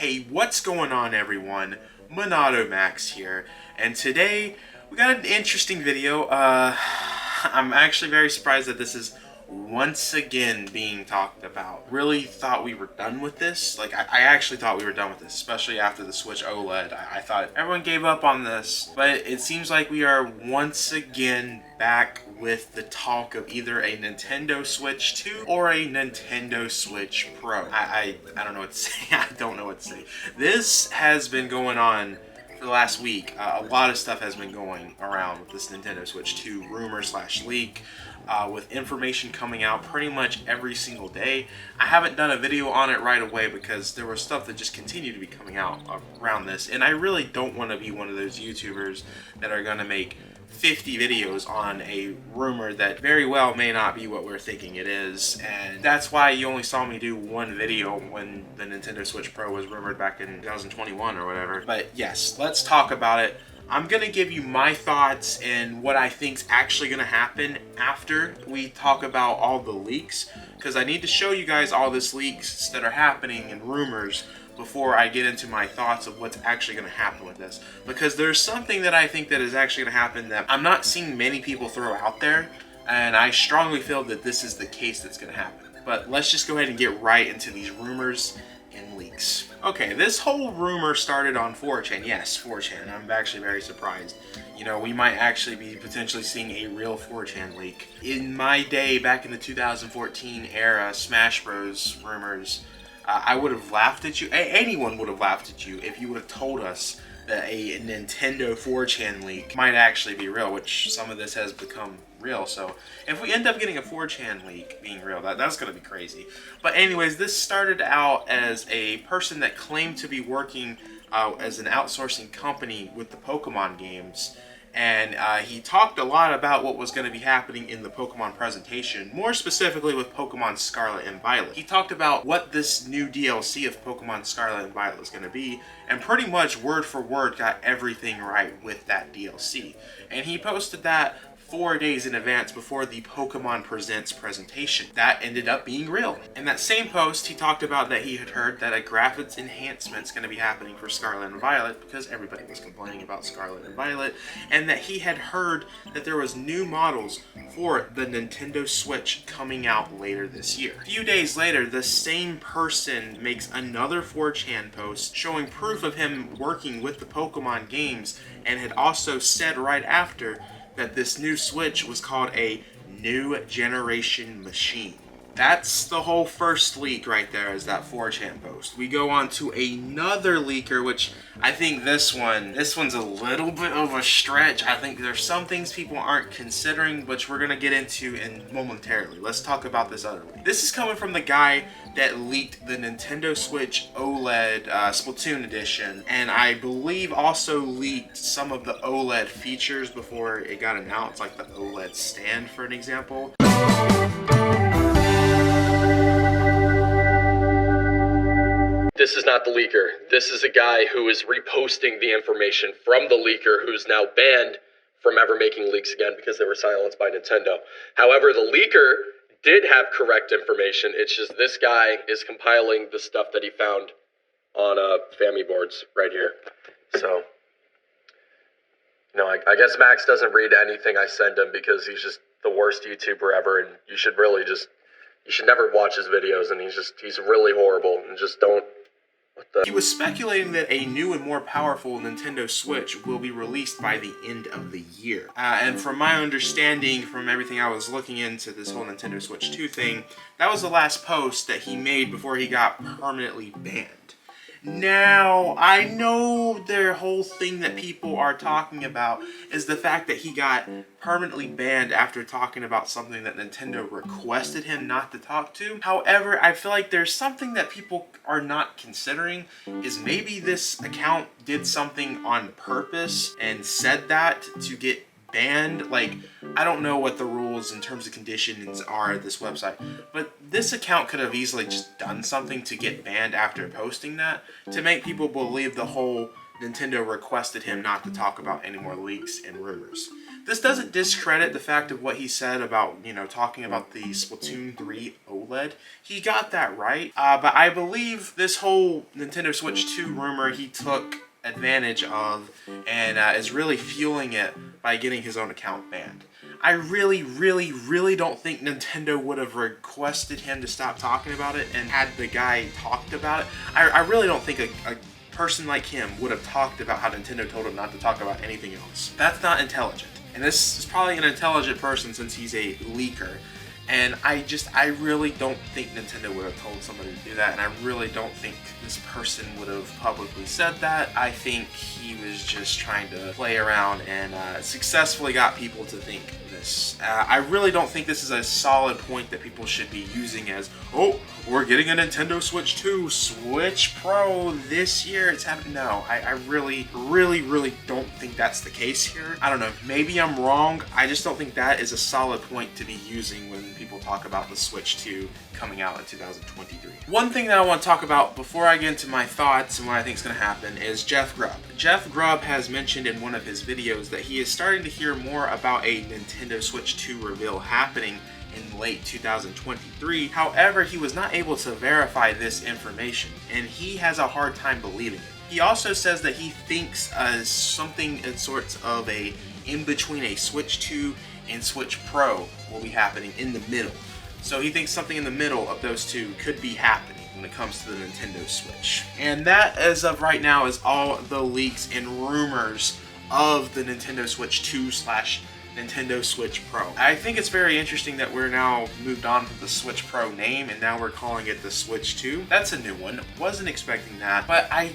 Hey, what's going on everyone? Monado Max here, and today we got an interesting video. I'm actually very surprised that this is once again being talked about. Really thought we were done with this. Like, I actually thought we were done with this, especially after the Switch OLED. I thought everyone gave up on this, but it seems like we are once again back with the talk of either a Nintendo Switch 2 or a Nintendo Switch Pro. I don't know what to say. I don't know what to say. This has been going on for the last week. A lot of stuff has been going around with this Nintendo Switch 2 rumor slash leak. With information coming out pretty much every single day. I haven't done a video on it right away because there was stuff that just continued to be coming out around this, and I really don't want to be one of those YouTubers that are going to make 50 videos on a rumor that very well may not be what we're thinking it is, and that's why you only saw me do one video when the Nintendo Switch Pro was rumored back in 2021 or whatever. But yes, let's talk about it. I'm going to give you my thoughts and what I think's actually going to happen after we talk about all the leaks, because I need to show you guys all these leaks that are happening and rumors before I get into my thoughts of what's actually going to happen with this. Because there's something that I think that is actually going to happen that I'm not seeing many people throw out there, and I strongly feel that this is the case that's going to happen. But let's just go ahead and get right into these rumors and leaks. Okay, this whole rumor started on 4chan. Yes, 4chan. I'm actually very surprised. You know, we might actually be potentially seeing a real 4chan leak. In my day, back in the 2014 era, Smash Bros. Rumors, I would have laughed at you. Anyone would have laughed at you if you would have told us that a Nintendo 4chan leak might actually be real, which some of this has become real. So if we end up getting a 4chan leak being real, that's going to be crazy. But anyways, this started out as a person that claimed to be working as an outsourcing company with the Pokemon games. And he talked a lot about what was going to be happening in the Pokemon presentation, more specifically with Pokemon Scarlet and Violet. He talked about what this new DLC of Pokemon Scarlet and Violet is going to be, and pretty much word for word got everything right with that DLC. And he posted that 4 days in advance before the Pokemon Presents presentation. That ended up being real. In that same post, he talked about that he had heard that a graphics enhancement is going to be happening for Scarlet and Violet, because everybody was complaining about Scarlet and Violet, and that he had heard that there was new models for the Nintendo Switch coming out later this year. A few days later, the same person makes another 4chan post showing proof of him working with the Pokemon games, and had also said right after that this new Switch was called a new generation machine. That's the whole first leak right there, is that 4chan post. We go on to another leaker, which I think this one's a little bit of a stretch. I think there's some things people aren't considering, which we're gonna get into momentarily. Let's talk about this other leak. This is coming from the guy that leaked the Nintendo Switch OLED Splatoon edition, and I believe also leaked some of the OLED features before it got announced, like the OLED stand, for an example. This is not the leaker. This is a guy who is reposting the information from the leaker, who's now banned from ever making leaks again because they were silenced by Nintendo. However, the leaker did have correct information. It's just this guy is compiling the stuff that he found on FAMI boards right here. So, you know, I guess Max doesn't read anything I send him because he's just the worst YouTuber ever, and you should really just, you should never watch his videos, and he's really horrible, and just don't. He was speculating that a new and more powerful Nintendo Switch will be released by the end of the year. And from my understanding, from everything I was looking into this whole Nintendo Switch 2 thing, that was the last post that he made before he got permanently banned. Now, I know their whole thing that people are talking about is the fact that he got permanently banned after talking about something that Nintendo requested him not to talk to. However, I feel like there's something that people are not considering, is maybe this account did something on purpose and said that to get banned. Like, I don't know what the rules in terms of conditions are at this website, but this account could have easily just done something to get banned after posting that to make people believe the whole Nintendo requested him not to talk about any more leaks and rumors. This doesn't discredit the fact of what he said about, talking about the Splatoon 3 OLED. He got that right, but I believe this whole Nintendo Switch 2 rumor he took advantage of and is really fueling it by getting his own account banned. I really, really, really don't think Nintendo would have requested him to stop talking about it and had the guy talked about it. I really don't think a person like him would have talked about how Nintendo told him not to talk about anything else. That's not intelligent. And this is probably an intelligent person since he's a leaker. And I really don't think Nintendo would have told somebody to do that, and I really don't think this person would have publicly said that. I think he was just trying to play around and successfully got people to think this. I really don't think this is a solid point that people should be using as, oh, we're getting a Nintendo Switch 2, Switch Pro this year. It's happening. No, I really, really, really don't think that's the case here. I don't know. Maybe I'm wrong. I just don't think that is a solid point to be using when people talk about the Switch 2 coming out in 2023. One thing that I want to talk about before I get into my thoughts and what I think is going to happen is Jeff Grubb. Jeff Grubb has mentioned in one of his videos that he is starting to hear more about a Nintendo Switch 2 reveal happening in late 2023. However, he was not able to verify this information, and he has a hard time believing it. He also says that he thinks something in sorts of a in between a Switch 2 and Switch Pro will be happening in the middle. So he thinks something in the middle of those two could be happening when it comes to the Nintendo Switch. And that, as of right now, is all the leaks and rumors of the Nintendo Switch 2 / Nintendo Switch Pro. I think it's very interesting that we're now moved on from the Switch Pro name and now we're calling it the Switch 2. That's a new one. Wasn't expecting that, but I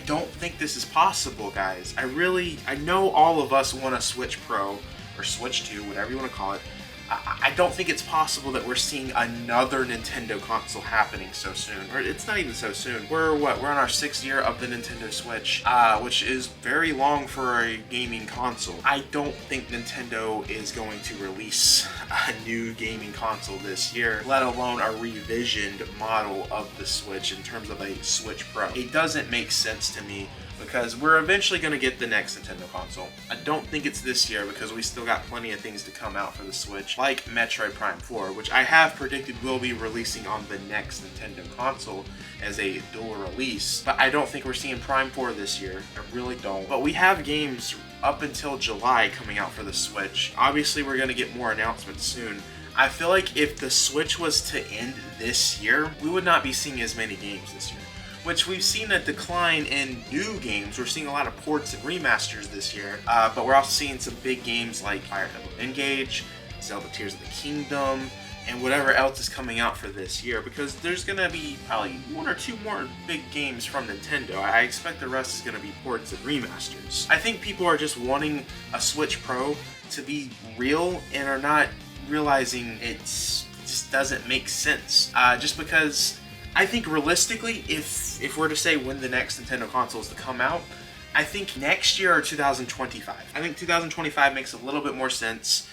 don't think this is possible, guys. I know all of us want a Switch Pro or Switch 2, whatever you want to call it. I don't think it's possible that we're seeing another Nintendo console happening so soon. Or it's not even so soon. We're on our 6th year of the Nintendo Switch, which is very long for a gaming console. I don't think Nintendo is going to release a new gaming console this year, let alone a revisioned model of the Switch in terms of a Switch Pro. It doesn't make sense to me, because we're eventually going to get the next Nintendo console. I don't think it's this year because we still got plenty of things to come out for the Switch, like Metroid Prime 4, which I have predicted will be releasing on the next Nintendo console as a dual release. But I don't think we're seeing Prime 4 this year. I really don't. But we have games up until July coming out for the Switch. Obviously, we're going to get more announcements soon. I feel like if the Switch was to end this year, we would not be seeing as many games this year. Which we've seen a decline in new games. We're seeing a lot of ports and remasters this year, but we're also seeing some big games like Fire Emblem Engage, Zelda Tears of the Kingdom, and whatever else is coming out for this year, because there's going to be probably 1 or 2 more big games from Nintendo. I expect the rest is going to be ports and remasters. I think people are just wanting a Switch Pro to be real and are not realizing it just doesn't make sense. Just because I think realistically, if we're to say when the next Nintendo console is to come out, I think next year or 2025. I think 2025 makes a little bit more sense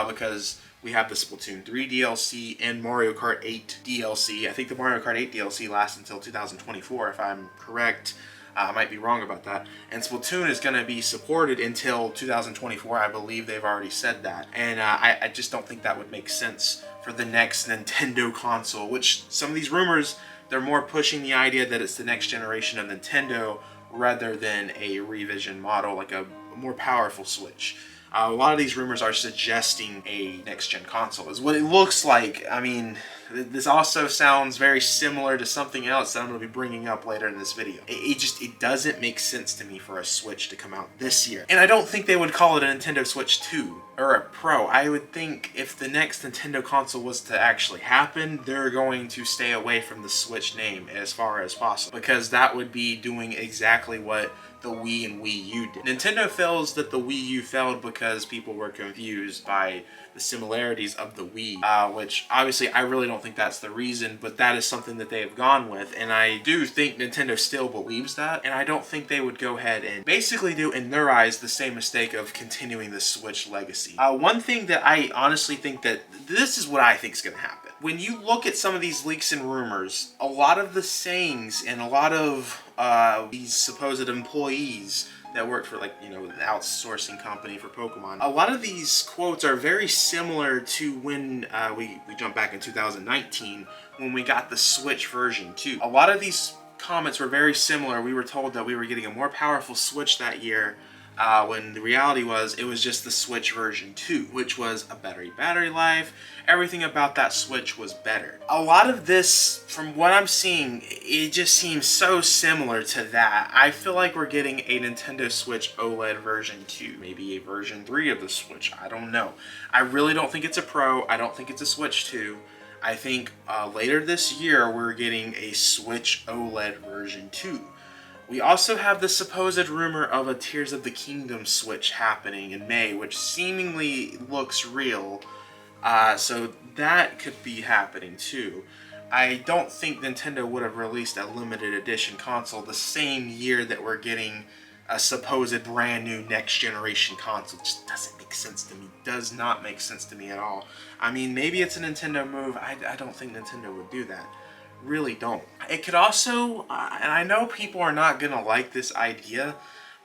because we have the Splatoon 3 DLC and Mario Kart 8 DLC. I think the Mario Kart 8 DLC lasts until 2024, if I'm correct. I might be wrong about that. And Splatoon is going to be supported until 2024. I believe they've already said that. And I just don't think that would make sense for the next Nintendo console, which some of these rumors, they're more pushing the idea that it's the next generation of Nintendo rather than a revision model, like a more powerful Switch. A lot of these rumors are suggesting a next-gen console is what it looks like. I mean, this also sounds very similar to something else that I'm going to be bringing up later in this video. It doesn't make sense to me for a Switch to come out this year. And I don't think they would call it a Nintendo Switch 2 or a Pro. I would think if the next Nintendo console was to actually happen, they're going to stay away from the Switch name as far as possible, because that would be doing exactly what the Wii and Wii U did. Nintendo feels that the Wii U failed because people were confused by the similarities of the Wii, which obviously I really don't don't think that's the reason, but that is something that they have gone with, and I do think Nintendo still believes that, and I don't think they would go ahead and basically do, in their eyes, the same mistake of continuing the Switch legacy. One thing that I honestly think that this is what I think is going to happen. When you look at some of these leaks and rumors, a lot of the sayings and a lot of these supposed employees that work for, like, you know, the outsourcing company for Pokemon, a lot of these quotes are very similar to when we jump back in 2019 when we got the Switch version 2. A lot of these comments were very similar. We were told that we were getting a more powerful Switch that year, when the reality was it was just the Switch version 2, which was a better battery life. Everything about that Switch was better. A lot of this, from what I'm seeing, it just seems so similar to that. I feel like we're getting a Nintendo Switch OLED version 2, maybe a version 3 of the Switch. I don't know. I really don't think it's a Pro. I don't think it's a Switch 2. I think later this year we're getting a Switch OLED version 2. We also have the supposed rumor of a Tears of the Kingdom Switch happening in May, which seemingly looks real. So that could be happening too. I don't think Nintendo would have released a limited edition console the same year that we're getting a supposed brand new next generation console. It just doesn't make sense to me. Does not make sense to me at all. I mean, maybe it's a Nintendo move. I don't think Nintendo would do that. Really don't. It could also, and I know people are not gonna like this idea,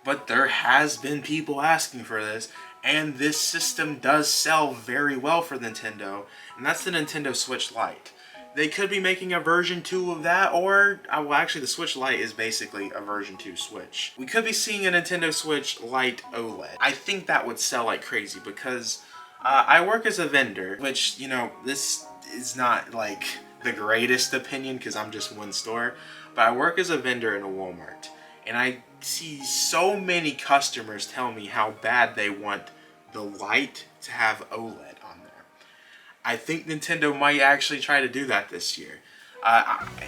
but there has been people asking for this, and this system does sell very well for Nintendo, and that's the Nintendo Switch Lite. They could be making a version 2 of that, or, well, actually the Switch Lite is basically a version 2 Switch. We could be seeing a Nintendo Switch Lite OLED. I think that would sell like crazy because I work as a vendor, which, you know, this is not like the greatest opinion because I'm just one store, but I work as a vendor in a Walmart, and I see so many customers tell me how bad they want the Lite to have OLED on there. I think Nintendo might actually try to do that this year.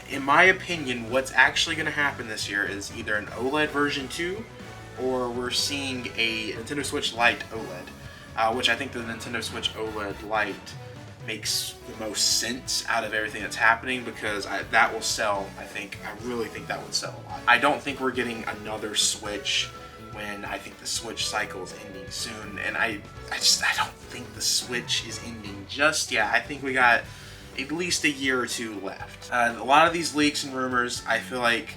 In my opinion, what's actually going to happen this year is either an OLED version 2, or we're seeing a Nintendo Switch Lite OLED, which I think the Nintendo Switch OLED Lite makes the most sense out of everything that's happening, because that will sell. I really think that would sell a lot. I don't think we're getting another Switch when I think the Switch cycle is ending soon, and I don't think the Switch is ending just yet. I think we got at least a year or two left. A lot of these leaks and rumors, I feel like,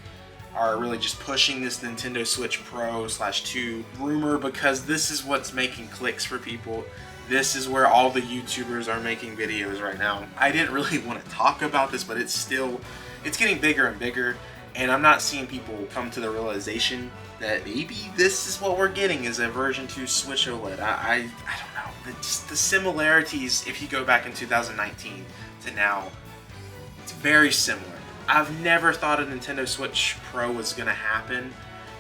are really just pushing this Nintendo Switch Pro /2 rumor, because this is what's making clicks for people. This is where all the YouTubers are making videos right now. I didn't really want to talk about this, but it's getting bigger and bigger, and I'm not seeing people come to the realization that maybe this is what we're getting, is a version 2 Switch OLED. I don't know. The similarities, if you go back in 2019 to now, it's very similar. I've never thought a Nintendo Switch Pro was going to happen,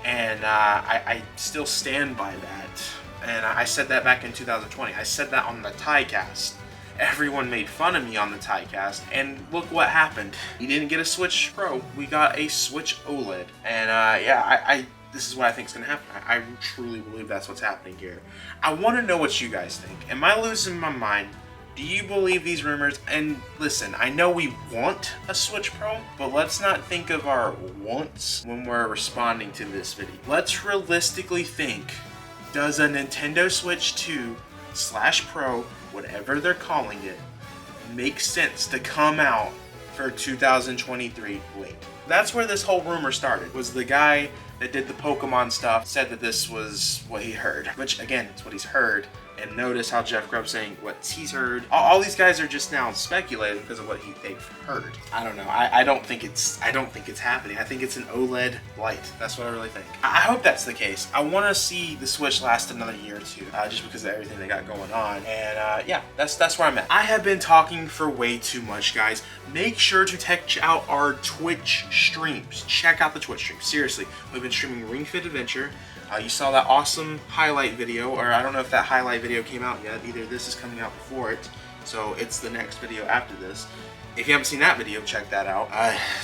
and I still stand by that. And I said that back in 2020. I said that on the TieCast. Everyone made fun of me on the TieCast, and look what happened. We didn't get a Switch Pro. We got a Switch OLED. And yeah, this is what I think is going to happen. I truly believe that's what's happening here. I want to know what you guys think. Am I losing my mind? Do you believe these rumors? And listen, I know we want a Switch Pro, but let's not think of our wants when we're responding to this video. Let's realistically think, does a Nintendo Switch 2 /Pro, whatever they're calling it, make sense to come out for 2023 late? That's where this whole rumor started, was the guy that did the Pokemon stuff said that this was what he heard, which again, it's what he's heard. And notice how Jeff Grubb's saying what he's heard. All these guys are just now speculating because of what they've heard. I don't know. I don't think it's happening. I think it's an OLED Lite. That's what I really think. I hope that's the case. I want to see the Switch last another year or two, just because of everything they got going on. And yeah, that's where I'm at. I have been talking for way too much, guys. Make sure to check out our Twitch streams. Check out the Twitch streams. Seriously, we've been streaming Ring Fit Adventure. You saw that awesome highlight video, or I don't know if that highlight video came out yet. Either this is coming out before it, so it's the next video after this. If you haven't seen that video, check that out.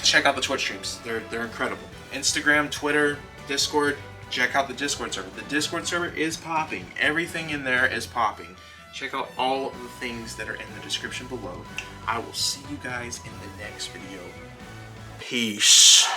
Check out the Twitch streams. They're incredible. Instagram, Twitter, Discord. Check out the Discord server. The Discord server is popping. Everything in there is popping. Check out all of the things that are in the description below. I will see you guys in the next video. Peace.